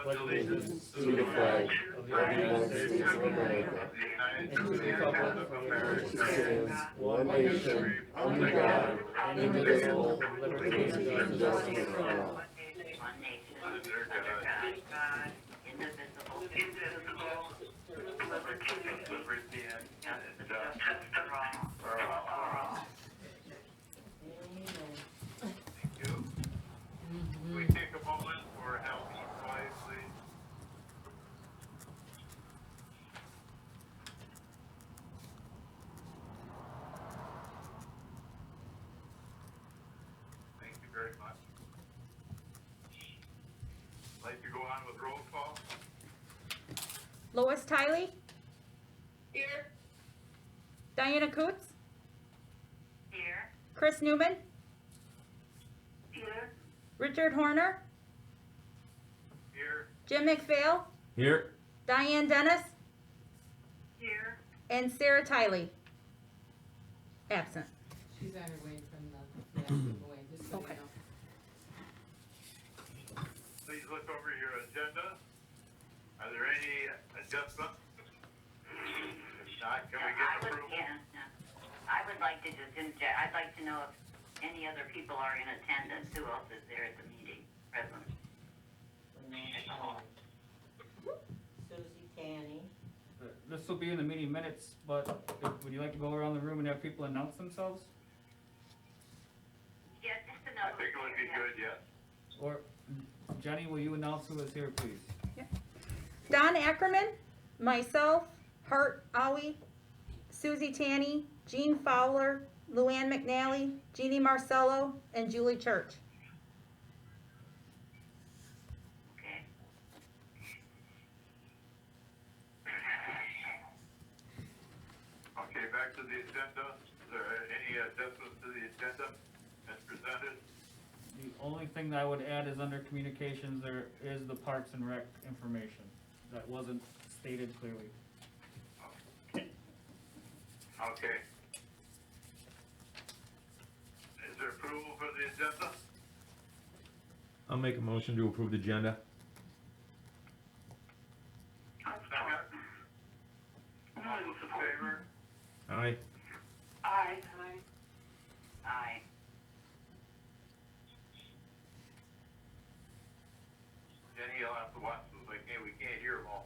pledge allegiance to the flag of the United States of America and to the republic for which it stands, one nation, under God, indivisible, with liberty and justice for all. One nation, under God, indivisible, with liberty and justice for all. Thank you. We take a moment for health and quiet, please. Thank you very much. I'd like to go on with roll call. Lois Tiley, Here. Diana Coots, Here. Chris Newman, Here. Richard Horner, Here. Jim McPhail, Here. Diane Dennis, Here. and Sarah Tiley. Absent. She's on her way from the giveaway, just so you Okay. know. Please look over your agenda. Are there any adjustments? If not, can we get approval? I would like to just inject, I'd like to know if any other people are in attendance, who else is there at the meeting, present? Susie Tanny. This will be in the meeting minutes, but would you like to go around the room and have people announce themselves? Yeah, just to I know. think it would be good, yes. Or, Jenny, will you announce who is here, please? Don Ackerman, myself, Hart Owie, Susie Tanny, Jean Fowler, Luann McNally, Jeannie Marcello, and Julie Church. Okay. Okay, back to the agenda. Is there any adjustments to the agenda as presented? The only thing that I would add is under communications, there is the Parks and Rec information. That wasn't stated clearly. Okay. Is there approval for the agenda? I'll make a motion to approve the agenda. Second? All those in favor? Aye. Aye. Aye. Jenny, you'll have to watch this, we can't hear them all.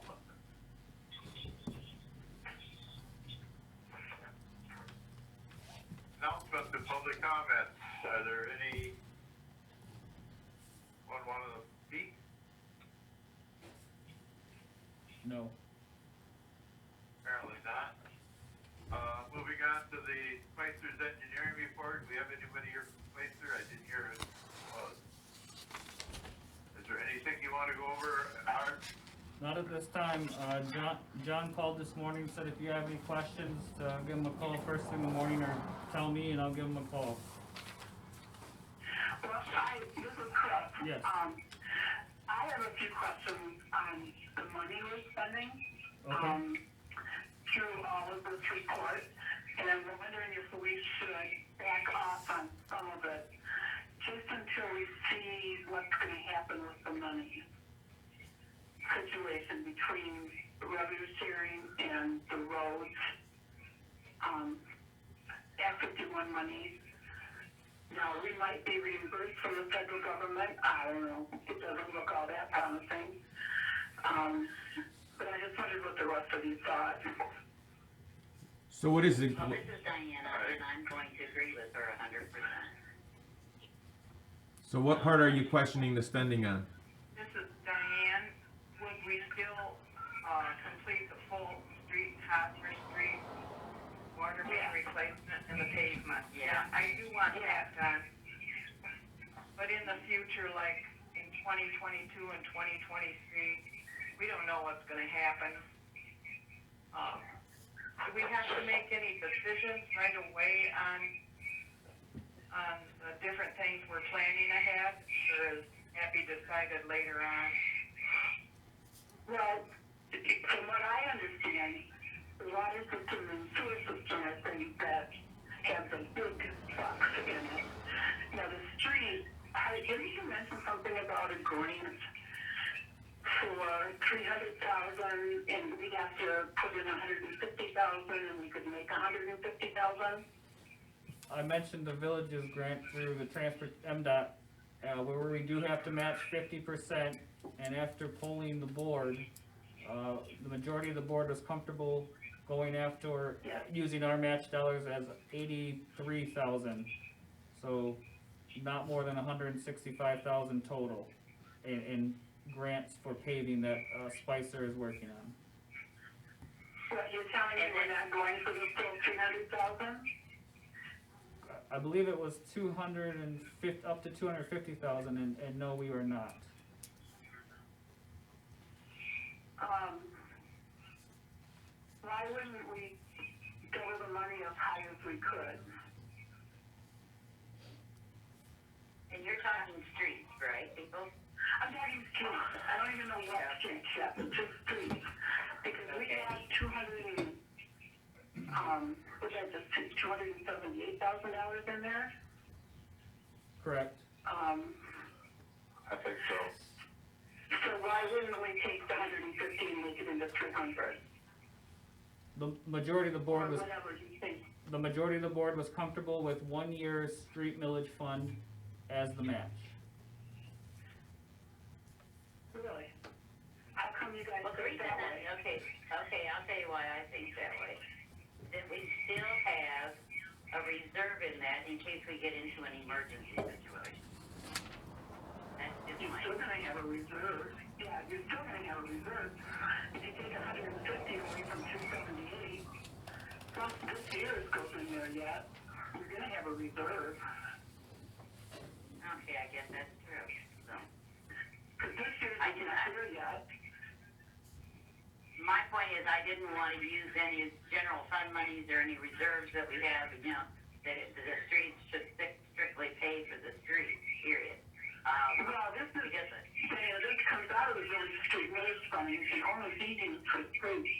Announcements and public comments. Are there any, one of them speak? No. Apparently not. Moving on to the Spicer's engineering report. Do we have anybody here from Spicer? I didn't hear it. Is there anything you want to go over, Art? Not at this time. John called this morning, said if you have any questions, give him a call first thing in the morning or tell me and I'll give him a call. Well, this is Chris. Yes. I have a few questions on the money we're spending, Okay. through all of this report, and I'm wondering if we should back off on some of it, just until we see what's gonna happen with the money situation between revenue sharing and the roads, F-51 money. Now, we might be reimbursed from the federal government, I don't know, it doesn't look all that promising. But I just wondered what the rest of you thought. So what is it? Well, this is Diana, and I'm going to agree with her 100%. So what part are you questioning the spending on? This is Diane. Would we still complete the full street, Hosmer Street, water main replacement and the pavement? Yeah. I do want that done. But in the future, like in 2022 and 2023, we don't know what's gonna happen. Do we have to make any decisions right away on the different things we're planning ahead, or is that be decided later on? Well, from what I understand, the water system and sewer system are things that have the big trucks in it. Now, the street, didn't you mention something about a grant for 300,000 and we'd have to put in 150,000 and we could make 150,000? I mentioned the villages grant through the MDOT, where we do have to match 50%, and after polling the board, the majority of the board was comfortable going after, using our match dollars as 83,000. So, not more than 165,000 total in grants for paving that Spicer is working on. What, you're telling me we're not going for the full 300,000? I believe it was 250, up to 250,000, and no, we were not. Why wouldn't we go with the money as high as we could? And you're talking streets, right, people? I'm talking streets. I don't even know what streets yet, but just streets. Because we had $278,000 in there. Correct. I think so. So why wouldn't we take the 150 and make it into 300? The majority of the board Or was, whatever you think. the majority of the board was comfortable with 1 year's street millage fund as the match. Really? How come you guys Well, the think reason that that, way? okay, I'll tell you why I think that way. That we still have a reserve in that in case we get into an emergency situation. That's just You're my, still gonna have a reserve. Yeah, you're still gonna have a reserve. If you take 150 away from 278, plus this year's goes in there yet, you're gonna have a reserve. okay, I guess that's true, so. Cause this year's I is do not not. here yet. My point is, I didn't want to use any general fund monies or any reserves that we have, you know, that the streets should strictly pay for the streets, period. Well, this is, Because, this comes out of the village street millage fund, you can only be used for streets.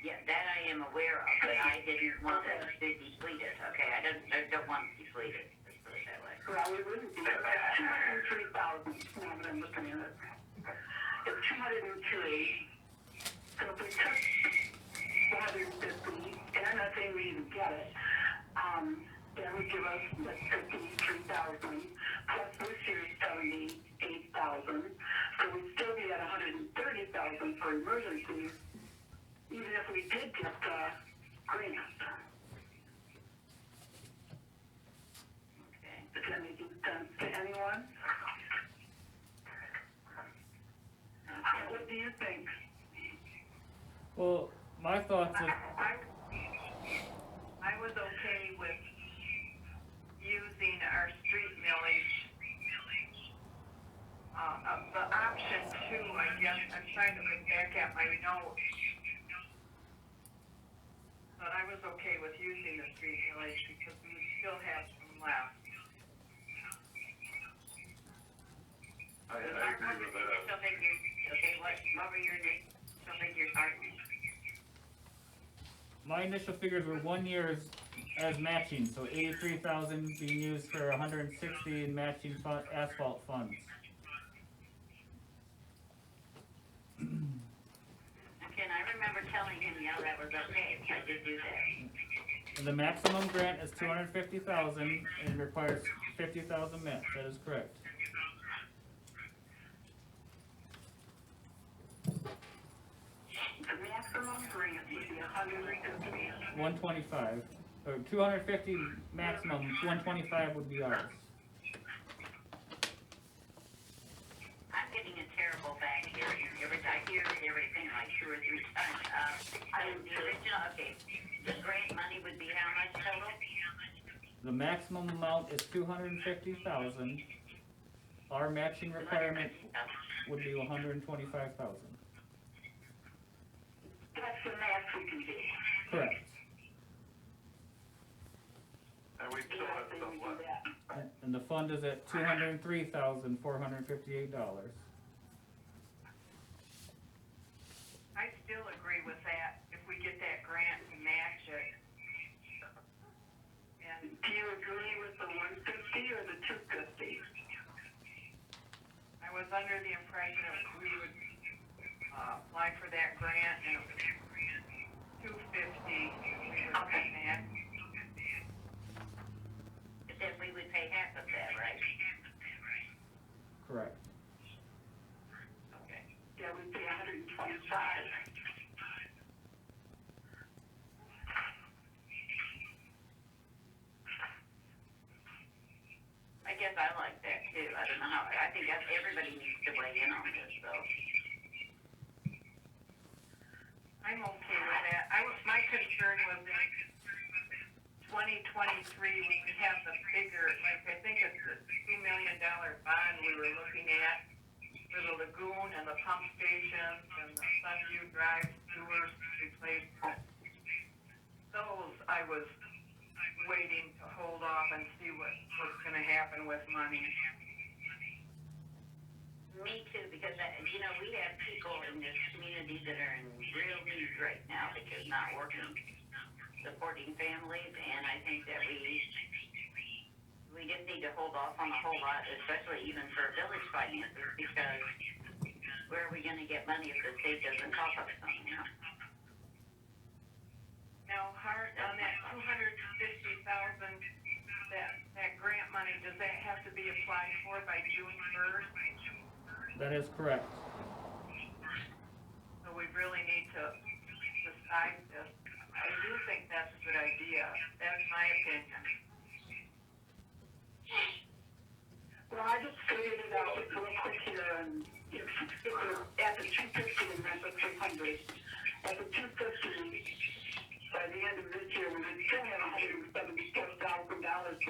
yeah, that I am aware of, but I didn't want to deplete it, okay? I don't want to deplete it, let's put it that way. Well, we wouldn't be, that's 203,000, now that I'm looking at it. It's 203. So if we took 150, and I'm not saying we even get it, that would give us like 53,000, plus this year's 78,000, so we'd still be at 130,000 for emergencies, even if we did get the grant. Okay. Does that make sense to anyone? What do you think? Well, my thoughts are, I was okay with using our street millage. The option two, I guess, I'm trying to look back at my notes. But I was okay with using the street millage because we still have some left. I agree with that. Initial figures, okay, what were your initial figures, Martin? my initial figures were 1 year as matching, so 83,000 being used for 160 in matching asphalt funds. Okay, and I remember telling him, yeah, that was okay, I did do that. And the maximum grant is 250,000 and requires 50,000 match, that is correct. The maximum grant would be 150. 125, or 250 maximum, 125 would be ours. I'm getting a terrible bang here, I hear everything like 2 or 3 times. The original, okay, the grant money would be how much total? The maximum amount is 250,000. Our matching requirement would be 125,000. That's the max we can do. Correct. And we still have Then some we do left. that. And the fund is at $203,458. I still agree with that, if we get that grant and match it. And Do you agree with the 150 or the 250? I was under the impression that we would, apply for that grant and it was $250 we would pay that. But then we would pay half of that, right? Correct. Okay. Yeah, we'd pay 125. I guess I like that too. I don't know how, I think everybody needs to weigh in on this, though. I'm okay with that. My concern was in 2023, when we have the bigger, like, I think it's the $2 million bond we were looking at for the lagoon and the pump stations and the Sunview Drive sewers replacement. Those, I was waiting to hold off and see what was gonna happen with money. Me too, because, you know, we have people in this community that are in real need right now because not working, supporting families, and I think that we just need to hold off on a whole lot, especially even for village finances, because where are we gonna get money if the state doesn't help us some, you know? Now, Hart, on that $250,000, that grant money, does that have to be applied for by June 1st? That is correct. So we really need to decide this. I do think that's a good idea. That's my opinion. Well, I just figured it out real quick here, and if we're at the 250 and not the 300, at the 250, by the end of this year, we would still have $174,000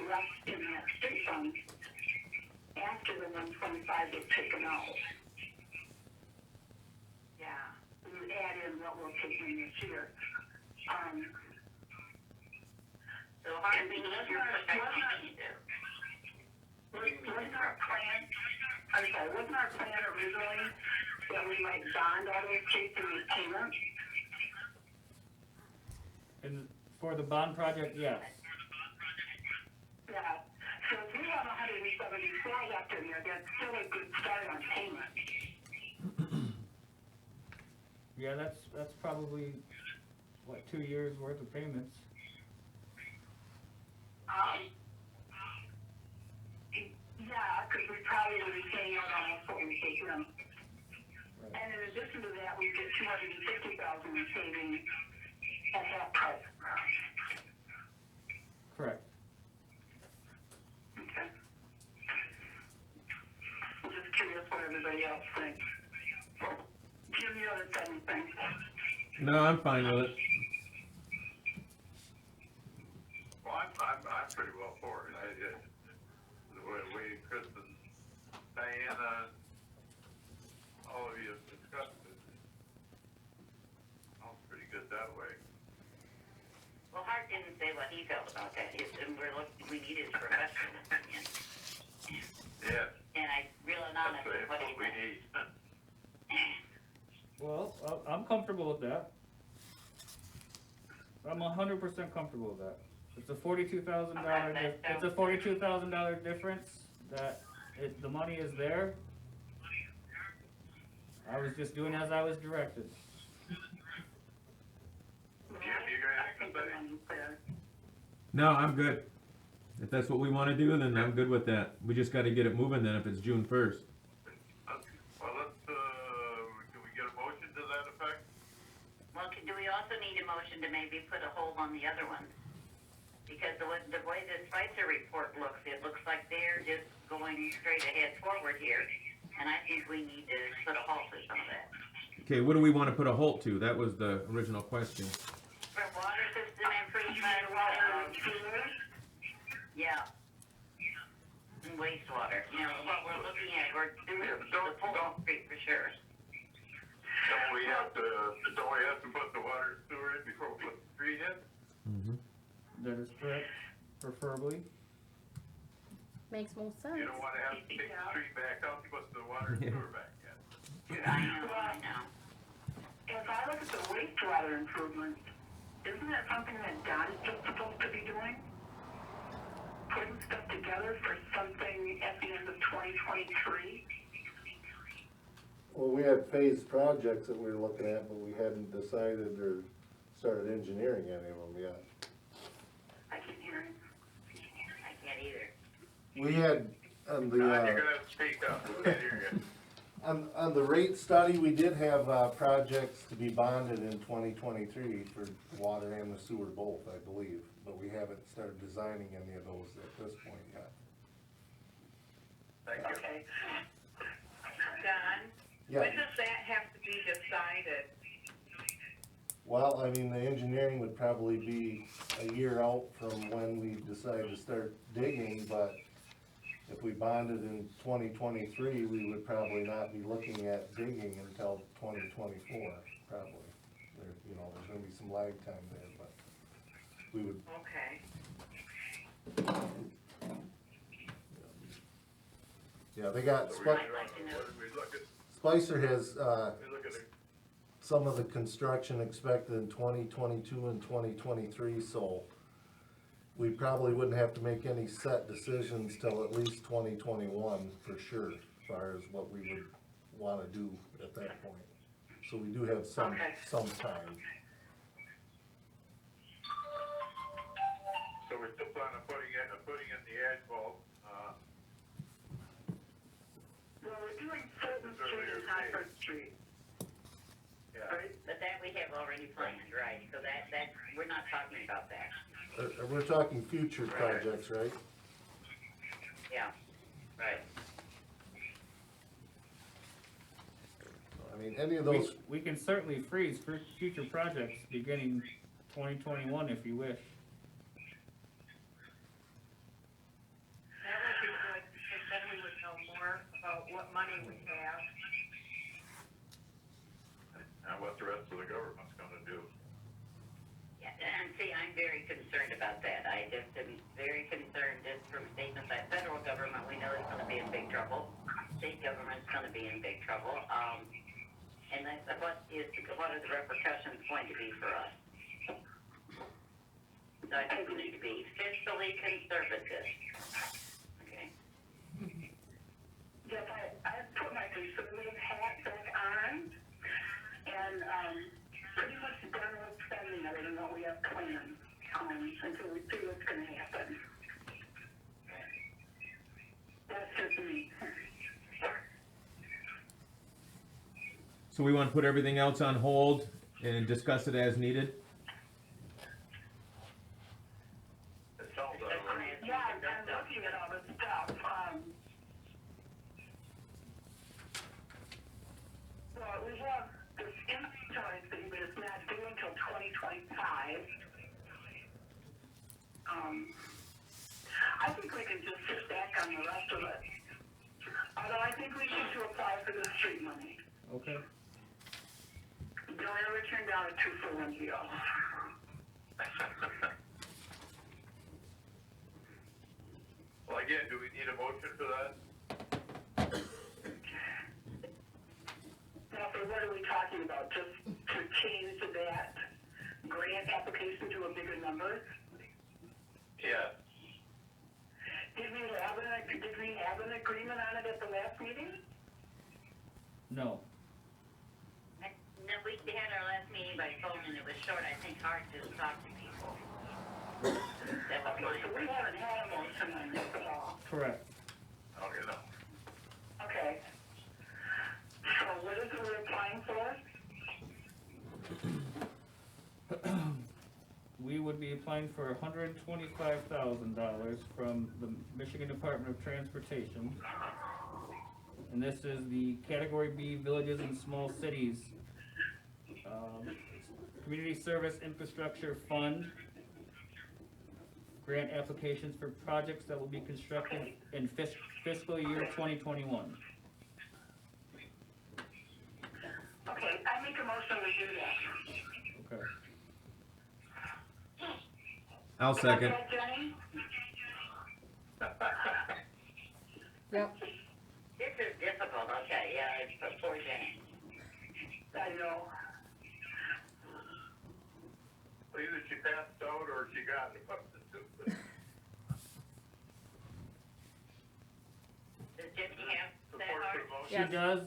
left in that state fund after the 125 is taken out. Yeah. We would add in what we'll take in this year. So how do we need your professional money to? Wasn't our plan, I'm sorry, wasn't our plan originally that we might bond all those streets and make payments? And for the bond project, yes. Yeah, so if we have 174 left in there, that's still a good start on payment. Yeah, that's probably, what, 2 years worth of payments. Yeah, because we probably would be paying out almost what we take in. And in addition to that, we get 250,000 in savings at half price. Correct. Okay. I'm just curious what everybody else thinks. Jim, you haven't said anything. No, I'm fine with it. Well, I'm pretty well for it. The way Kristen, Diana, all of you have discussed it. Sounds pretty good that way. Well, Hart didn't say what he felt about that, and we need his professional opinion. Yeah. And I really not That's know what he what we said. need. Well, I'm comfortable with that. I'm 100% comfortable with that. It's a $42,000. It's a $42,000 difference. The money is there. I was just doing as I was directed. Jim, you got anything to say? No, I'm good. If that's what we wanna do, then I'm good with that. We just gotta get it moving then if it's June 1st. Well, can we get a motion to that effect? Well, do we also need a motion to maybe put a hold on the other ones? Because the way the Spicer report looks, it looks like they're just going straight ahead forward here. And I think we need to put a halt to some of that. Okay, what do we wanna put a halt to? That was the original question. For water system improvement, yeah. And wastewater, you know, what we're looking at, we're doing the full street for sure. Don't we have to put the water and sewer in before we put the street in? Mm-hmm. That is correct, preferably. Makes most sense. You don't wanna have to take the street back out, you put the water and sewer back in. I know. If I look at the wastewater improvements, isn't that something that Don's just supposed to be doing? Putting stuff together for something at the end of 2023? Well, we had phased projects that we were looking at, but we hadn't decided or started engineering any of them yet. I can hear him. I can't either. We had, on Don, the, you're gonna have to speak up, we can't hear you. on the rate study, we did have, projects to be bonded in 2023 for water and the sewer both, I believe, but we haven't started designing any of those at this point yet. Thank you. Okay. Don, Yeah, when does that have to be decided? well, I mean, the engineering would probably be a year out from when we decide to start digging, but if we bonded in 2023, we would probably not be looking at digging until 2024, probably. There, you know, there's gonna be some lag time there, but we would, Okay. yeah, they got, So we, Spi- I'd like to know. we look at, Spicer has, we look at the some of the construction expected in 2022 and 2023, so we probably wouldn't have to make any set decisions till at least 2021 for sure, as far as what we would wanna do at that point. So we do have some, Okay. some time. So we're still planning on putting in the asphalt, Well, we're doing Fulton Street and Hartford Street, yeah. right? But that we have already planned, right? So that, we're not talking about that. We're talking future projects, right? Yeah, right. I mean, any of We, those, we can certainly freeze for future projects beginning 2021 if you wish. That would be good, because then we would know more about what money we have. And what the rest of the government's gonna do. Yeah, and see, I'm very concerned about that. I just am very concerned just from statements that federal government, we know is gonna be in big trouble. State government's gonna be in big trouble. And that's, what are the repercussions going to be for us? So I think we need to be fiscally conservative. Okay? Yes, I put my conservative hat back on, and, pretty much done with spending other than what we have planned, until we see what's gonna happen. That's just me. So we wanna put everything else on hold and discuss it as needed? It sounds that way. Yeah, I'm looking at all this stuff, well, we have this inventory thing, but it's not due until 2025. I think we can just sit back on the rest of it. Although I think we should apply for the street money. Okay. Don't ever turn down a 2-for-1 deal. Well, again, do we need a motion for that? Now, so what are we talking about? Just to change that grant application to a bigger number? Yeah. Did we have an agreement on it at the last meeting? No. No, we had our last meeting by phone and it was short. I think hard to talk to people. That was my So we haven't had a motion on this at all. Correct. Okay, no. Okay. So what is it we're applying for? We would be applying for $125,000 from the Michigan Department of Transportation. And this is the Category B Villages and Small Cities Community Service Infrastructure Fund. Grant applications for projects that will be constructed in fiscal year 2021. Okay, I make a motion to do that. Okay. I'll second. Is that Jenny? Yep. This is difficult, okay, yeah, it's for poor Jane. I know. Well, either she passed out or she got it. Does Jenny have that the motion? She Yes. does,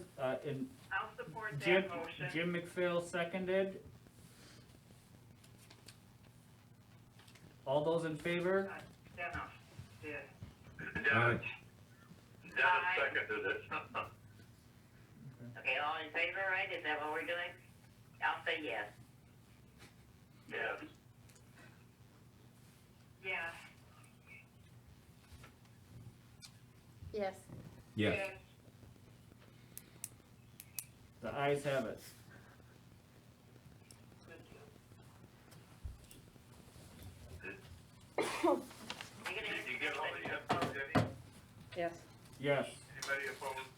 and I'll support Jim, that motion. Jim McPhail seconded. All those in favor? Dennis did. Dennis seconded it. Okay, all in favor, right? Is that what we're doing? I'll say yes. Yes. Yes. Yes. Yes. The ayes have it. You gonna Did you get all the info, Jenny? Yes. Yes, Anybody opposed?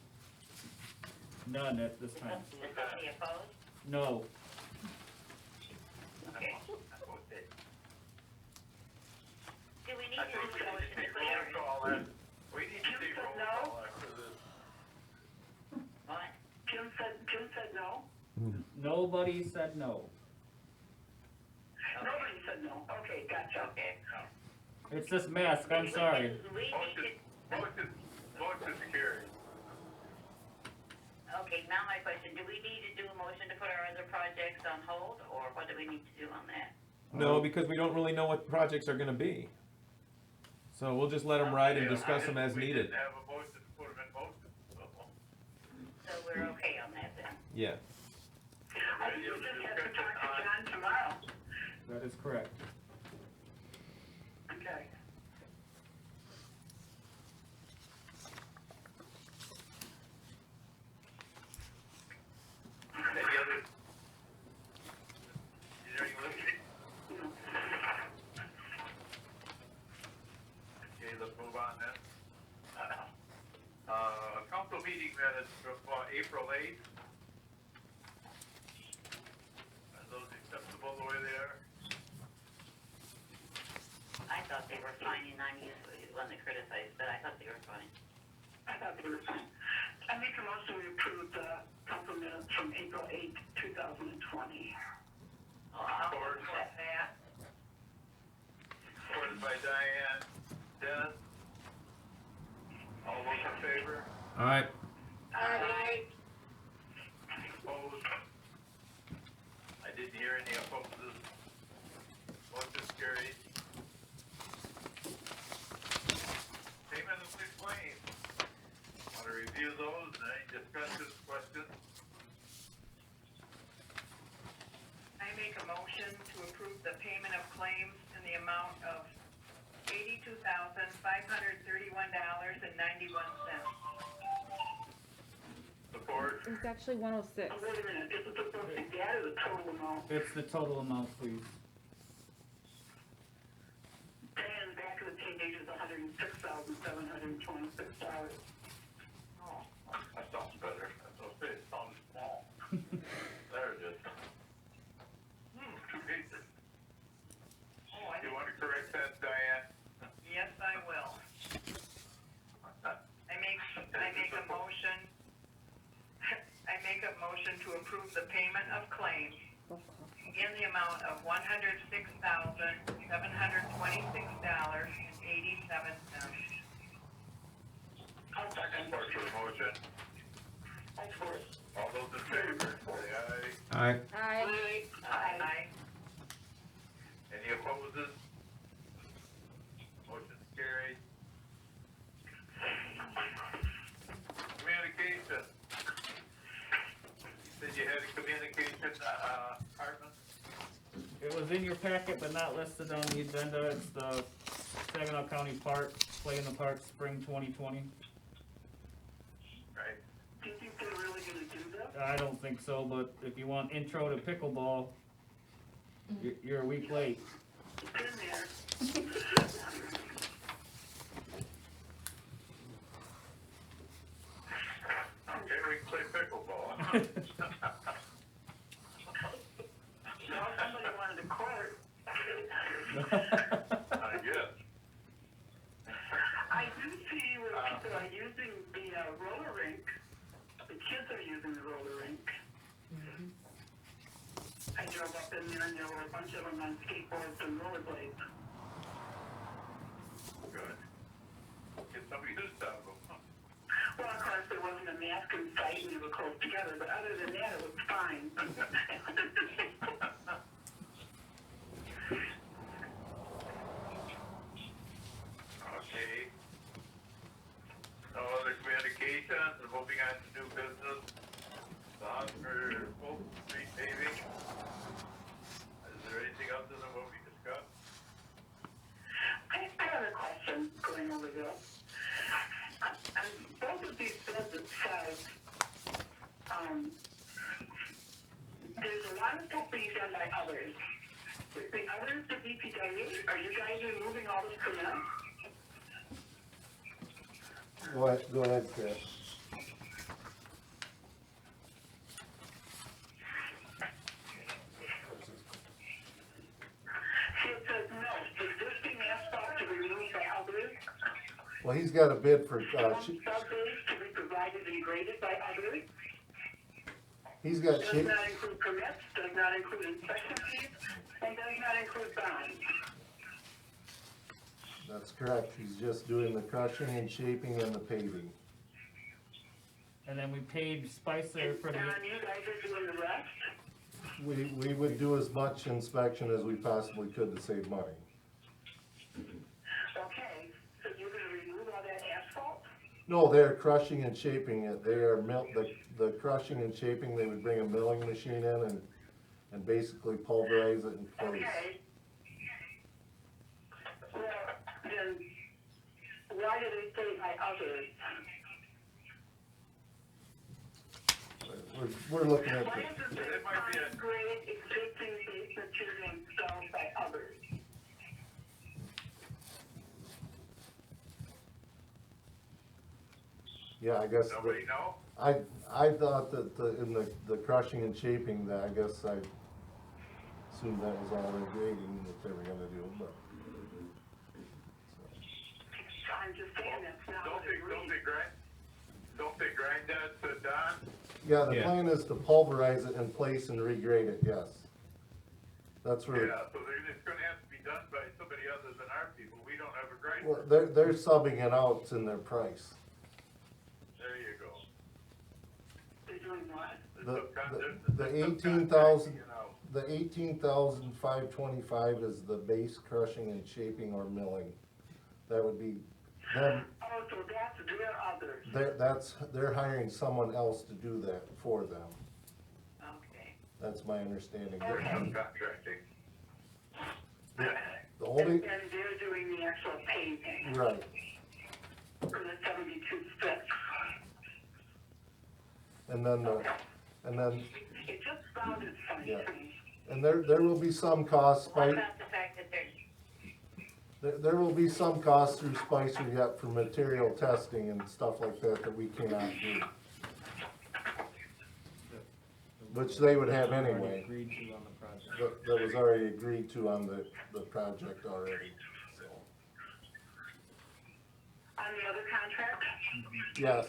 none at this time. Is somebody opposed? No, Okay. Okay. Do we need I to think do we a motion need to to take clear? roll call in. We need to take roll call after this. What? Jim said no? nobody said no. Nobody said no. Okay, gotcha. Okay. It's this mask, I'm sorry. We need to, Motion carried. okay, now my question, do we need to do a motion to put our other projects on hold, or what do we need to do on that? No, because we don't really know what projects are gonna be. So we'll just let them ride and discuss them as We needed. didn't have a motion to put them in motion, so. So we're okay on that then? Yeah. I think you just have to talk to John tomorrow. That is correct. Okay. Any other? Is there any listening? Okay, let's move on then. Council meeting minutes from April 8th. Are those acceptable the way they are? I thought they were fine, and I'm usually the one that criticized, but I thought they were fine. I thought they were fine. I make a motion to approve the council minutes from April 8th, 2020. Oh, I'll Support. support that. Supported by Diane. Dennis? All those in favor? Alright, Aye. Opposed? I didn't hear any opposes. Motion carried. Payment of the claims. Want to review those? Any discussions, questions? I make a motion to approve the payment of claims in the amount of $82,531.91. Support? It's actually 106. Oh, wait a minute, is it supposed to be that or the total amount? It's the total amount, please. And the back of the page is $106,726. Oh, that sounds better. That's okay. It sounds small. There it is. 2 pages. Oh, I You want to correct that, Diane? Yes, I will. I make a motion to approve the payment of claims in the amount of $106,726.87. I'll second. Support for the motion. I'll support. All those in favor, say aye. alright, Aye. Aye. Any opposes? Motion carried. Communication. Said you had a communication, Hartman? It was in your packet, but not listed on the agenda. It's the Saginaw County Park, Play in the Park, Spring 2020. Right. Do you think they're really gonna do that? I don't think so, but if you want intro to pickleball, you're a week late. It's in there. Okay, we can play pickleball. No, somebody wanted a court. I guess. I do see where people are using the roller rink. The kids are using the roller rink. I drove up in there and there were a bunch of them on skateboards and rollerblades. Good. Get some use out of them. Well, of course, there wasn't a Askin site and they were close together, but other than that, it was fine. Okay. No other communications, and moving on to new business. The Oscar Oak Street paving. Is there anything other than what we discussed? I have a question going over this. On both of these bids, it says, there's a lot of stuff being done by others. Is the others the DPW? Are you guys removing all this cement? Go ahead, Chris. See, it says no, existing asphalt to be removed by others. Well, he's got a bid for, Some sub-bids to be provided and graded by others. he's got Does shape, not include permits, does not include inspection fees, and does not include bonds. that's correct, he's just doing the crushing and shaping and the paving. And then we paid Spicer for the, Don, you guys are doing the rest? We would do as much inspection as we possibly could to save money. Okay, so you're gonna remove all that asphalt? No, they're crushing and shaping it, they are the crushing and shaping, they would bring a milling machine in and basically pulverize it in place. Okay. Well, then, why do they say by others? We're looking at Why the, does it say fine grade existing base material installed by others? yeah, I guess, Nobody know? I thought that in the crushing and shaping, that I guess I assumed that was all in grading that they were gonna do, but. I'm just saying that's not Don't what it reads. don't they grind that, Don? Yeah, the Yeah. plan is to pulverize it in place and regrade it, yes. That's where, Yeah, so it's gonna have to be done by somebody other than our people, we don't have a grinder. well, they're subbing it out in their price. There you go. They're doing what? The 18,000 The 18,525 is the base crushing and shaping or milling. That would be them, Oh, so that's their others. they're hiring someone else to do that for them. Okay. That's my understanding. Okay. Contracting. The only, And they're doing the actual paving right, for the 72 strips. and then, It just sounded funny Yeah. to me. and there will be some costs, What by, about the fact that there's, there will be some costs through Spicer yet for material testing and stuff like that we cannot do. Which they would have anyway. agreed to on the project. That was already agreed to on the project already, so. On the other contract? Yes.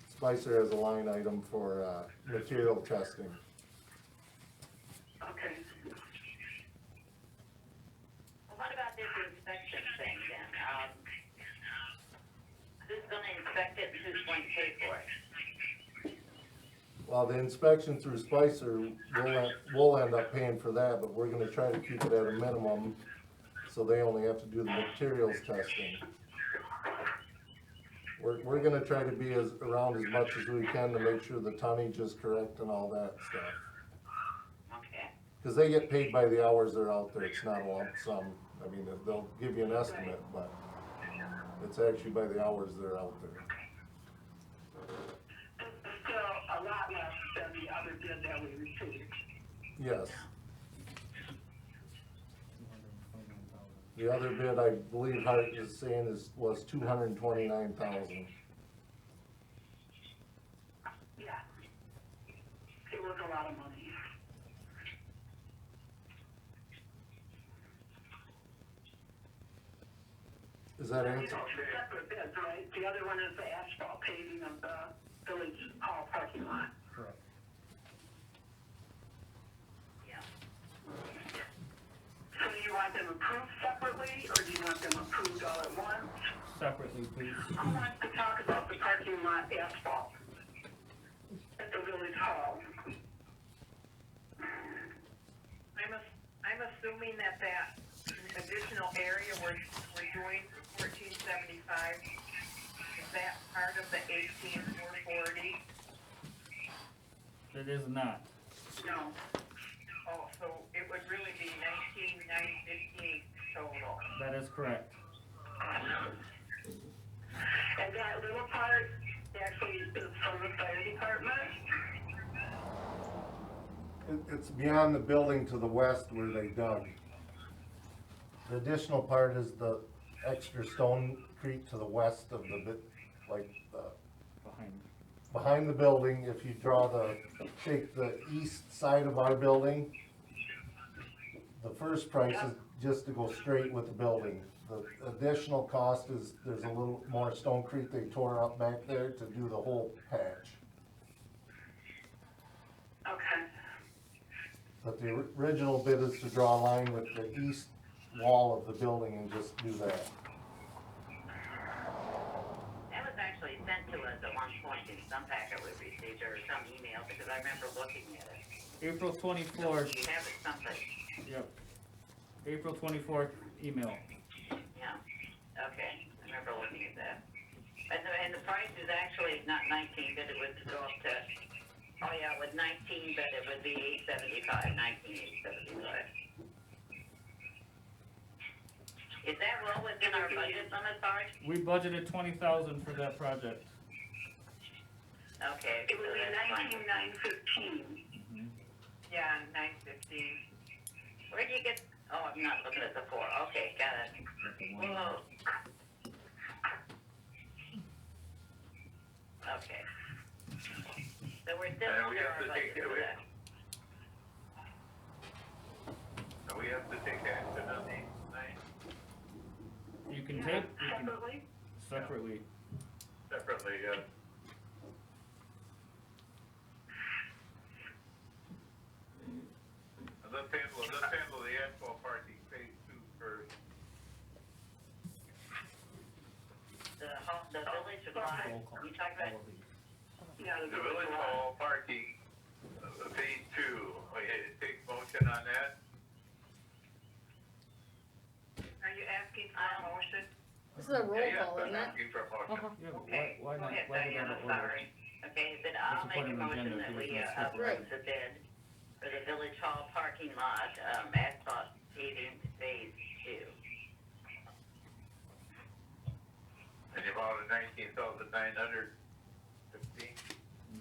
Spicer has a line item for, material testing. Okay. well, what about this inspection thing then? Who's gonna inspect it and who's going to pay for it? Well, the inspection through Spicer, we'll end up paying for that, but we're gonna try to keep it at a minimum, so they only have to do the materials testing. We're gonna try to be around as much as we can to make sure the tonnage is correct and all that stuff. Okay. Cause they get paid by the hours they're out there, it's not a lump sum, I mean, they'll give you an estimate, but it's actually by the hours they're out there. It's still a lot less than the other bid that we received. Yes, 229,000. the other bid, I believe Hart is saying was 229,000. Yeah. It was a lot of money. Is that These answer? are two separate bids, right? The other one is the asphalt paving of the village hall parking lot. Correct. Yeah. So do you want them approved separately, or do you want them approved all at once? Separately, please. Who wants to talk about the parking lot want asphalt at the village hall. I'm assuming that additional area we're doing for 1475, is that part of the 18,440? It is not. No. Oh, so it would really be 19,915 total. That is correct. And that little part actually is from the fire department? It's beyond the building to the west where they dug. The additional part is the extra Stonecrete to the west of behind the building. If you take the east side of our building, the first price is just to go straight with the building. The additional cost is, there's a little more Stonecrete they tore up back there to do the whole patch. Okay. But the original bid is to draw a line with the east wall of the building and just do that. That was actually sent to us at one point in some packet we received or some email because I remember looking at it. April 24th, You have it someplace. yep. April 24th email. Yeah, okay, I remember looking at that. And the price is actually not 19, but it would go up to, oh yeah, with 19, but it would be 875, 19,875. Is that well within our budget limit, Sarge? We budgeted 20,000 for that project. Okay, It so would be that's fine. 19,915. Yeah, 915. Where do you get, oh, I'm not looking at the 4, okay, got it. Whoa. Okay. So we're still And we under have our to take budget it for away. that. So we have to take action on these things You can take, Separately? separately. separately, And let's handle the asphalt parking phase 2 first. The village of Lyme, you talking about, Yeah, The village hall parking, phase 2, okay, take motion on that. Are you asking for a motion? This is a roll Yeah, call, I'm isn't it? asking for a motion. Yeah, but Okay, why go not, ahead, why would I Diana, not order? sorry. okay, then I'll Let's make put a it on the motion agenda that so we we can skip it. approve the bid for the village hall parking lot, asphalt paving phase 2. And the amount of 19,915.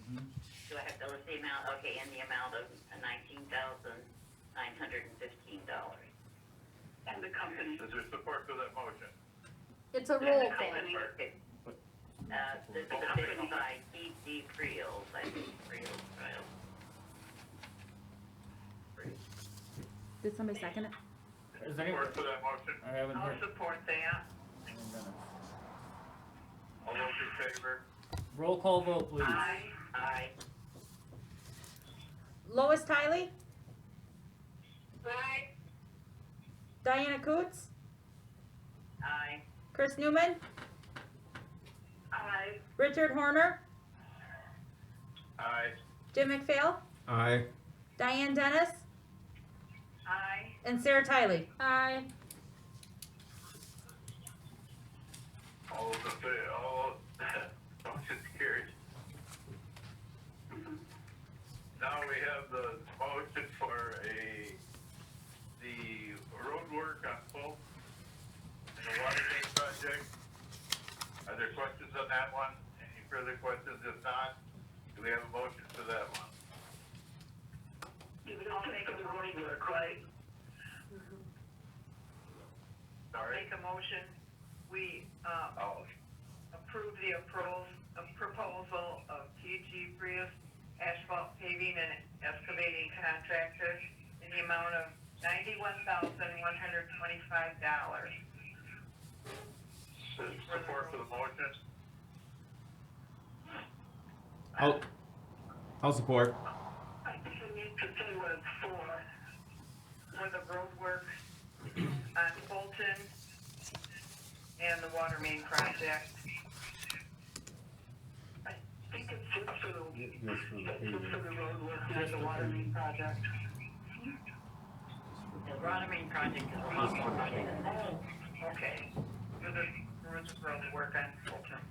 Mhm. Do I have to list the amount? Okay, in the amount of $19,915. And the company. Is there support for that motion? It's a roll call. Okay. This is a bid by Keith D. Creels, I think, Creels. Did somebody second it? Is there any, Support for that motion? I haven't I'll heard. support that. All those in favor? Roll call vote, please. Aye. Aye. Lois Tiley, Aye. Diana Coots, Aye. Chris Newman, Aye. Richard Horner, Aye. Jim McPhail, Aye. Diane Dennis, Aye. and Sarah Tiley. Aye. All those in favor, all, motion carried. Now we have the motion for the road work on Polk and the water main project. Are there questions on that one? Any further questions? If not, do we have a motion for that one? You would all make the road work, right? Sorry? Make a motion, we, Oh, approve the proposal of TG Prius Asphalt Paving and Excavating Contractors in the amount of $91,125. support for the motion? I'll support. I think you need to say what it's for. For the road work on Fulton and the water main project. I Just for the Just paving. for the road work, not the water main project. The water main project is a lot more money than that. Oh, okay. For the road work on Fulton.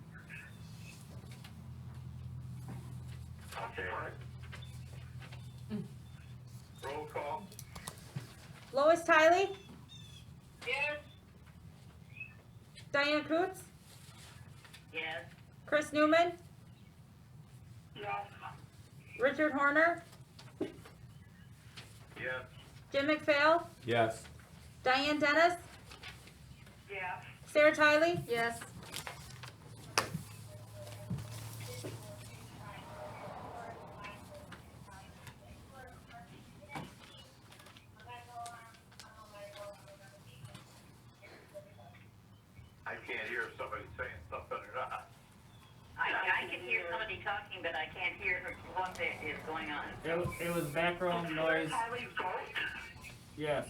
Okay. Roll call. Lois Tiley, Yes. Diane Coots, Yes, Chris Newman, Yes. Richard Horner, Yes. Jim McPhail, Yes. Diane Dennis, Yes. Sarah Tiley, Yes. I can't hear if somebody's saying something or not. I can hear somebody talking, but I can't hear what is going on. It was background noise, Tylee vote? yes,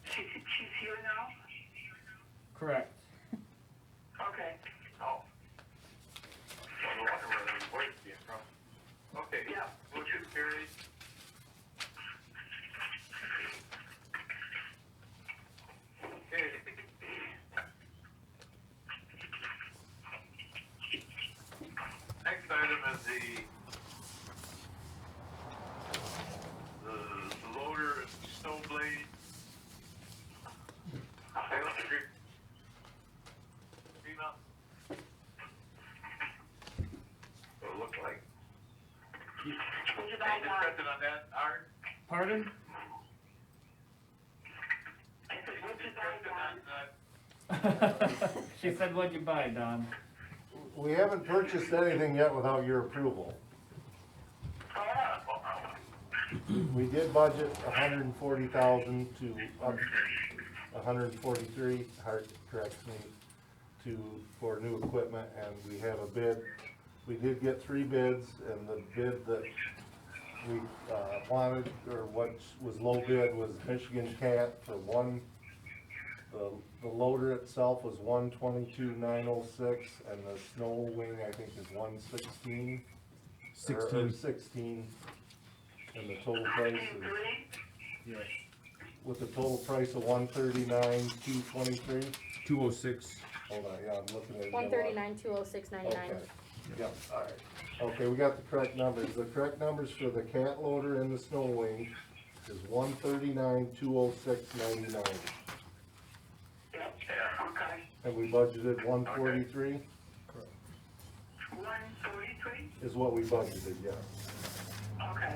She's here now? correct. Okay. Oh. Well, no wonder where their voice came from. Okay. Yeah. Motion carries. Okay. Next item is the loader and snow blade. Sales agreement. FEMA. What it looked like. Who's Any about nine? discussion on that, Art? Pardon? I said, what's Discussion about nine? on, She said, what'd you buy, Don? We haven't purchased anything yet without your approval. We did budget 140,000 to up 143, Hart corrects me, for new equipment, and we have a bid. We did get 3 bids, and the bid that we wanted, or what was low bid, was Michigan Cat for one. The loader itself was 122,906, and the snow wing, I think, is 116. or 16, and the total price is, Yes. with the total price of 139,223. 206. Hold on, yeah, I'm looking at it. 139,206.99. Okay, yep, alright. Okay, we got the correct numbers. The correct numbers for the cat loader and the snow wing is 139,206.99. Yep, okay. And we budgeted 143 143? is what we budgeted, yeah. Okay.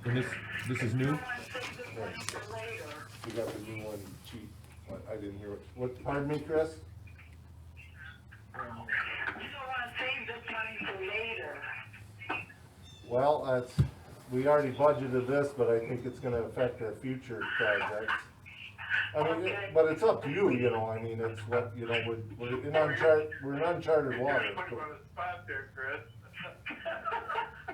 And this is new? You want to save this money for later? We got the new one cheap. I didn't hear what, pardon me, Chris? You don't want to save this money for later. Well, we already budgeted this, but I think it's gonna affect our future projects. I mean, but it's up to you, you know, I mean, it's what, you know, we're in uncharted water. Put you on the spot there, Chris.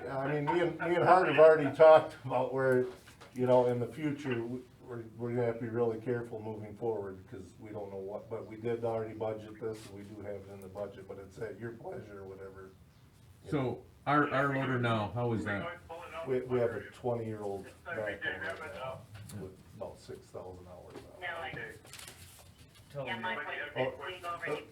Yeah, I mean, me and Hart have already talked about where, you know, in the future, we're gonna have to be really careful moving forward, because we don't know what, but we did already budget this, and we do have it in the budget, but it's at your pleasure, whatever. So, our loader now, how is that? We have a 20-year-old Next time we backhoe dig up it up. with about 6,000 hours on it. no, Okay. Tell yeah, me. my point is Oh, if we've already,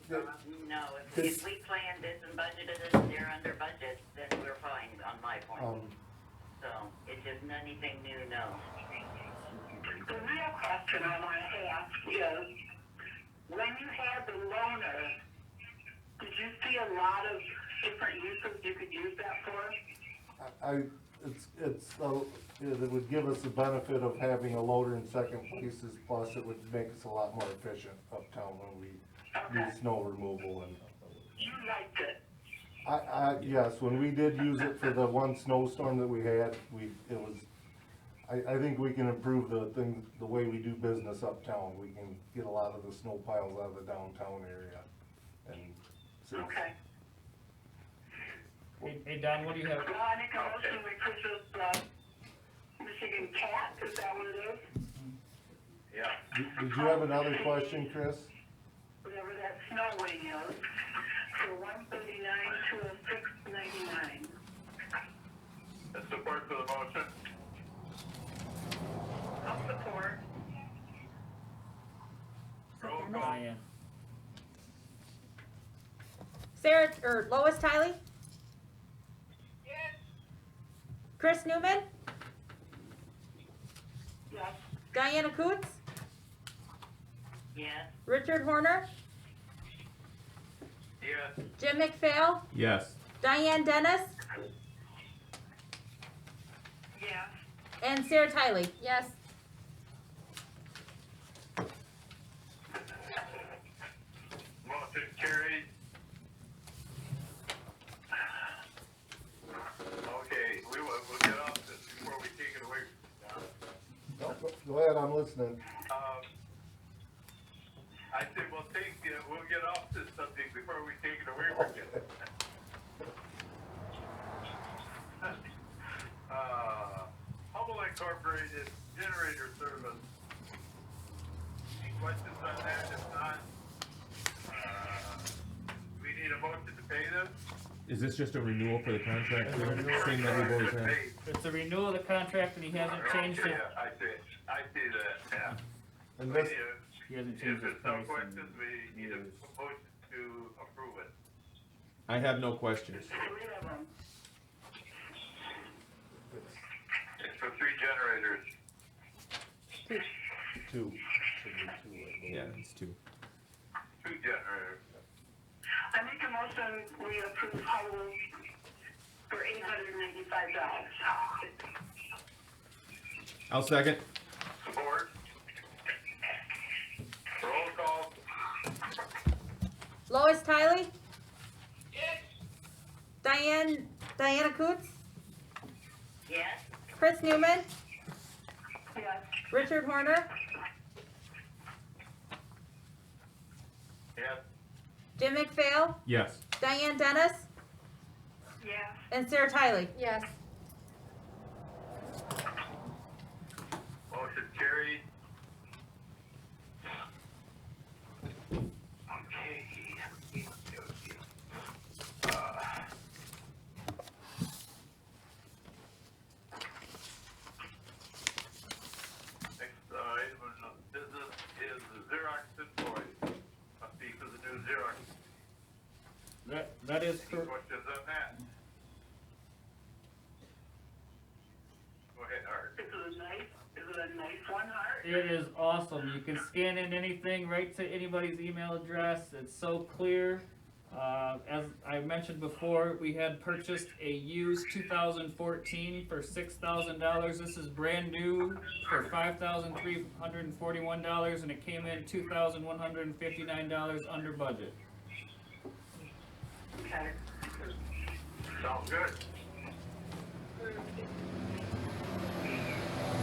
no, if this- we planned this and budgeted it, they're under budget, then we're fine on my point. So, it's just anything new, no. The real question I want to ask is, when you had the loaner, did you see a lot of different uses you could use that for? It would give us the benefit of having a loader in second places, plus it would make us a lot more efficient uptown when we do snow removal and. You liked it. Yes, when we did use it for the one snowstorm that we had, I think we can improve the way we do business uptown. We can get a lot of the snow piles out of the downtown area and. Okay. Hey, Don, what do you have? Well, I make a motion we purchase, Michigan Cat, is that what it is? Yeah. Did you have another question, Chris? Whatever that snow wing is, for $139,206.99. support for the motion? I'll support. Roll call. Diane. Sarah, or Lois Tiley? Yes. Chris Newman? Yes. Diana Coots? Yes. Richard Horner? Yes. Jim McPhail? Yes. Diane Dennis? Yes. And Sarah Tiley? Yes. Motion carried. Okay, we'll get off this before we take it away from John. Go ahead, I'm listening. I said we'll get off this subject before we take it away from you. Hubble Incorporated generator service. Any questions on that? If not, we need a motion to pay this. Is this just a renewal for the contract? Thing that we've always had? It's a renewal of the contract and he hasn't changed it. Yeah, I see that, yeah. And We this, need He hasn't If changed his there's no price. questions, we need a motion to approve it. I have no questions. Three of them. It's for 3 generators. two. Should be two, I believe. Yeah, it's 2. 2 generators. I make a motion, we approve Hubble for $895. I'll second. Support. Roll call. Lois Tiley? Diana Coots? Yes. Chris Newman? Yes. Richard Horner? Yes. Jim McPhail? Yes. Diane Dennis? Yes. And Sarah Tiley? Yes. Motion carried. Okay. Next item of business is the Xerox invoice. Must be for the new Xerox. That is Any for, questions on that? Go ahead, Art. Is it a nice one, Art? it is awesome. You can scan in anything right to anybody's email address. It's so clear. As I mentioned before, we had purchased a used 2014 for $6,000. This is brand new for $5,341 and it came in $2,159 under budget. Okay. Sounds good.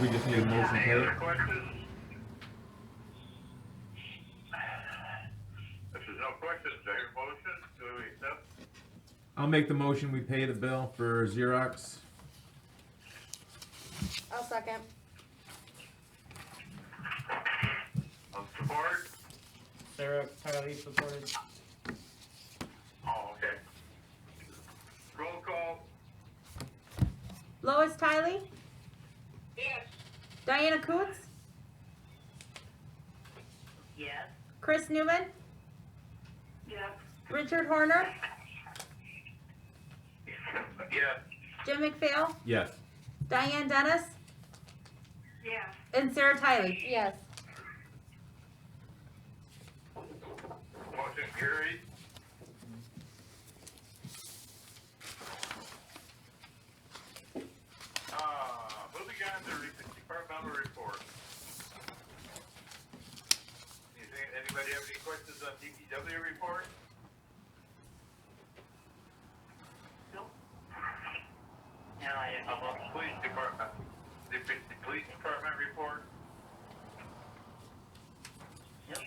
We just need a motion Any to other pay. questions? If there's no questions, I hear a motion to accept. I'll make the motion, we pay the bill for Xerox. I'll second. On support? Sarah Tiley supported. Oh, okay. Roll call? Lois Tiley? Yes. Diana Coots? Yes. Chris Newman? Yes. Richard Horner? Yes. Jim McPhail? Yes. Diane Dennis? Yes. And Sarah Tiley? Yes. Motion carried. Moving on to departmental report. Anybody have any questions on DPW report? Nope. No, I How don't. about the police department? The police department report? Nope.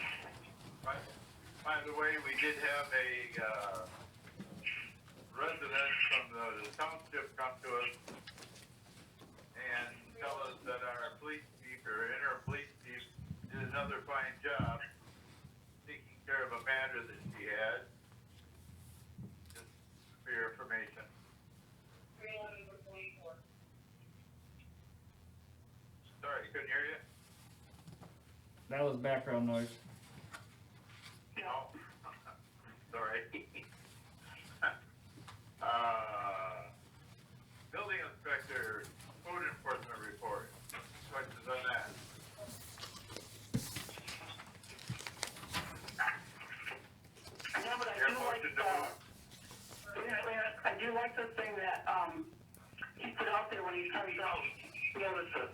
By the way, we did have a, resident from the township come to us and tell us that our police chief, or interim police chief, did another fine job taking care of a matter that she had. Just for your information. couldn't hear you. That was background noise. No. Sorry. Building inspector, code enforcement report. Questions on that? Yeah, but I Your do like, motion to move. I do like the thing that, he put out there when he sends out notices.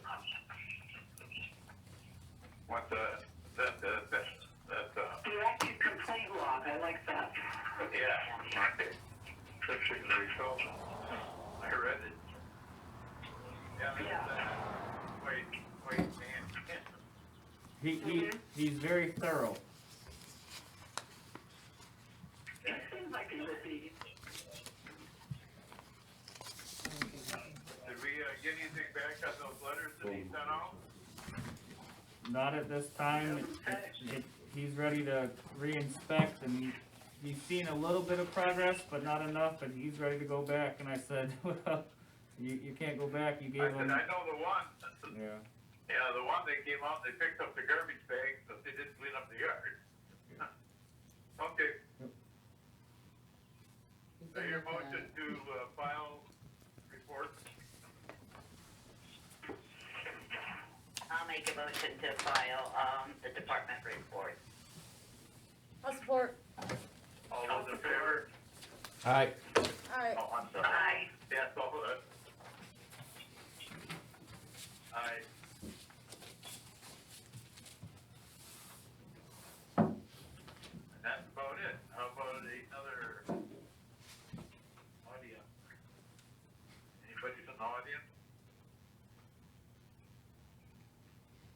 What the, that, The active complaint log, I like that. yeah. That's very cool. I read it. Yeah, wait, man. He's very thorough. It seems like it would be. Did we, get anything back on those letters that he sent out? Not at this time. He's ready to re-inspect, and he's seen a little bit of progress, but not enough, and he's ready to go back. And I said, well, you can't go back. You I gave said, him. I know the one. Yeah. Yeah, the one that came out, they picked up the garbage bags, but they didn't clean up the yard. Okay, He's so been your looking at motion it. to, file report, I'll make a motion to file, the department report. I'll support. all those in favor? Alright, Alright. Oh, I'm sorry. Aye. Yes, all of that. Aye. And that's about it. How about another audience? Anybody from the audience?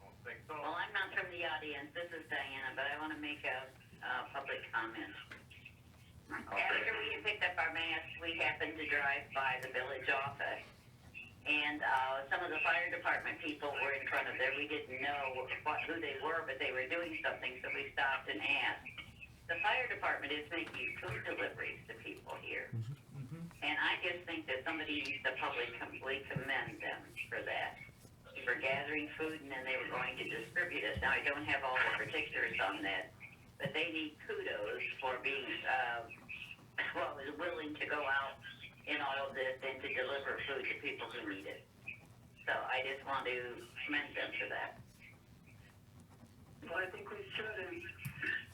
Don't think so. Well, I'm not from the audience, this is Diana, but I wanna make a, public comment. After we had picked up our masks, we happened to drive by the village office. And, some of the fire department people were in front of there, we didn't know who they were, but they were doing something, so we stopped and asked. The fire department is making food deliveries to people here. And I just think that somebody needs to publicly commend them for that. For gathering food and then they were going to distribute it. Now, I don't have all the particulars on that, but they need kudos for being, willing to go out in all of this and to deliver food to people who need it. So I just want to commend them for that. Well, I think we should,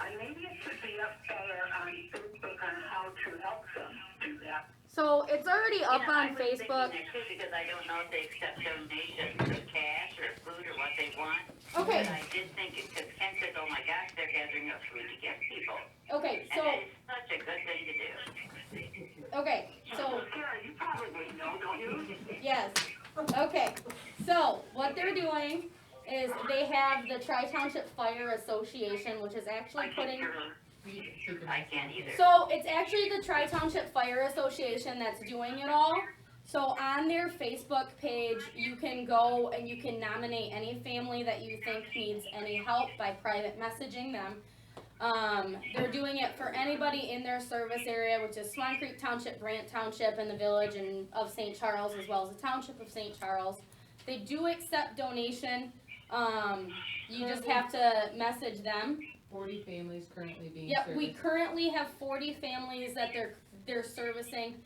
and maybe it should be up better on Facebook on how to help them do that. So it's already up on I was thinking Facebook. that too, because I don't know if they accept donations of cash or food or what they want. Okay. But I did think it, because Ken said, oh my gosh, they're gathering up food to give people. Okay, And so, that is such a good thing to do. So, okay, so, Sarah, you probably know, don't you? yes. Okay, so what they're doing is they have the Tri-Township Fire Association, which is actually putting, I can't either. so it's actually the Tri-Township Fire Association that's doing it all. So on their Facebook page, you can go and you can nominate any family that you think needs any help by private messaging them. They're doing it for anybody in their service area, which is Swan Creek Township, Brant Township, and the village of St. Charles, as well as the Township of St. Charles. They do accept donation. You just have to message them. 40 families currently being Yep, serviced. we currently have 40 families that they're servicing.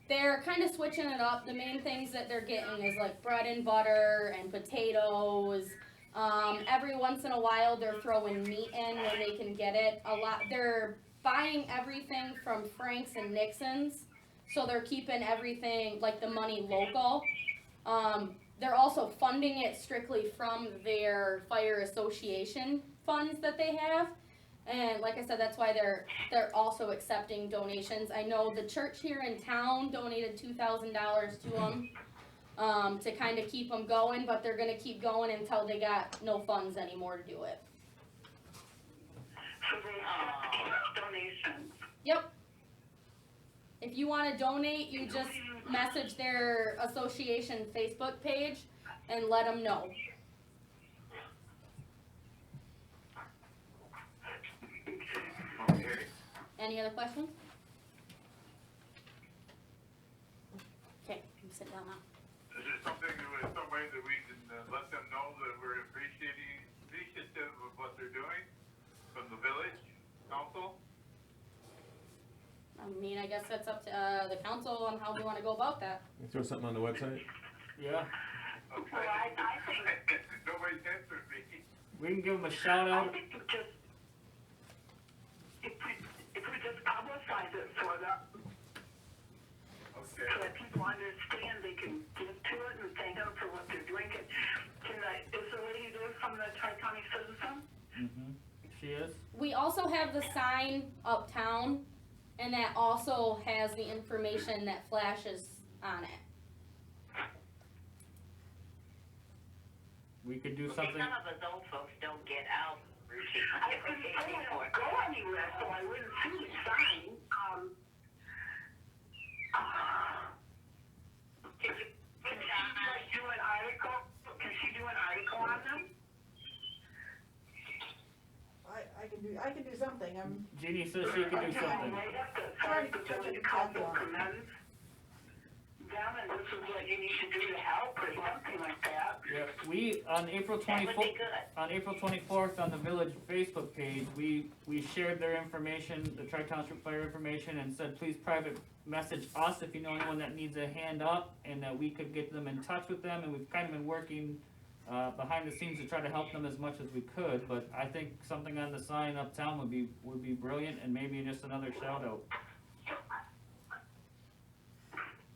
They're kind of switching it up. The main things that they're getting is like bread and butter and potatoes. Every once in a while, they're throwing meat in when they can get it. They're buying everything from Frank's and Nixon's, so they're keeping everything, like the money, local. They're also funding it strictly from their fire association funds that they have. And like I said, that's why they're also accepting donations. I know the church here in town donated $2,000 to them. To kind of keep them going, but they're gonna keep going until they got no funds anymore to do it. So they accept donations. Yep. If you wanna donate, you just message their association Facebook page and let them know. Okay. Any other questions? Okay, you sit down now. Is there something, some way that we can let them know that we're I mean, I guess that's up to, the council on how we wanna go about that. Throw something on the website? Yeah, Okay. Well, I think, Nobody's answered me. we can give them a shout I out. think we just, if we just publicize it for them, Okay. so that people understand they can give to it and thank them for what they're doing. Is the lady there from the Tri-County Citizen? Mm-hmm. She is. We also have the sign uptown, and that also has the information that flashes on it. We could do See, something. some of us old folks don't get out I routinely, couldn't, okay, I didn't before. go anywhere, so I wouldn't see the sign. Could you Can put she down, like do an article? Can she do an article on them? I can do something, I'm Jeannie says she can do something. Right up the trying front, to the catch village a council couple. commends them, and this is what you need to do to help, or something like that. Yeah, we, on April that would 24th, be good. on April 24th, on the village Facebook page, we shared their information, the Tri-Township Fire information, and said, please private message us if you know anyone that needs a hand up, and that we could get them in touch with them, and we've kind of been working behind the scenes to try to help them as much as we could, but I think something on the sign uptown would be brilliant, and maybe just another shout out.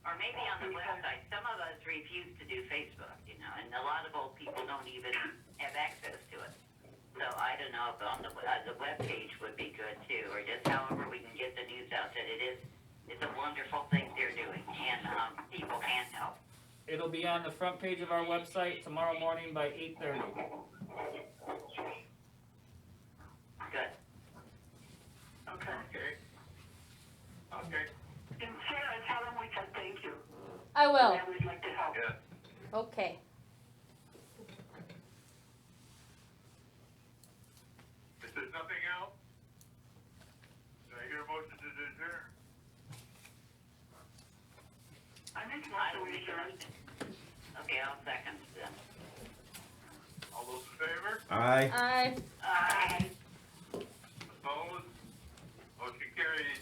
Or maybe on the website, some of us refuse to do Facebook, you know, and a lot of old people don't even have access to it. So I don't know if on the webpage would be good too, or just however we can get the news out that it's a wonderful thing they're doing, and, people can help. It'll be on the front page of our website tomorrow morning by 8:30. Good. Okay. Okay. And Sarah, tell them we said thank you. I will, And we'd like to help. Yeah. okay. If there's nothing else, do I hear a motion to adjourn? I think I most will of be we sure. should. Okay, I'll second then. All those in favor? Aye. I Aye. Opposed? Motion carries.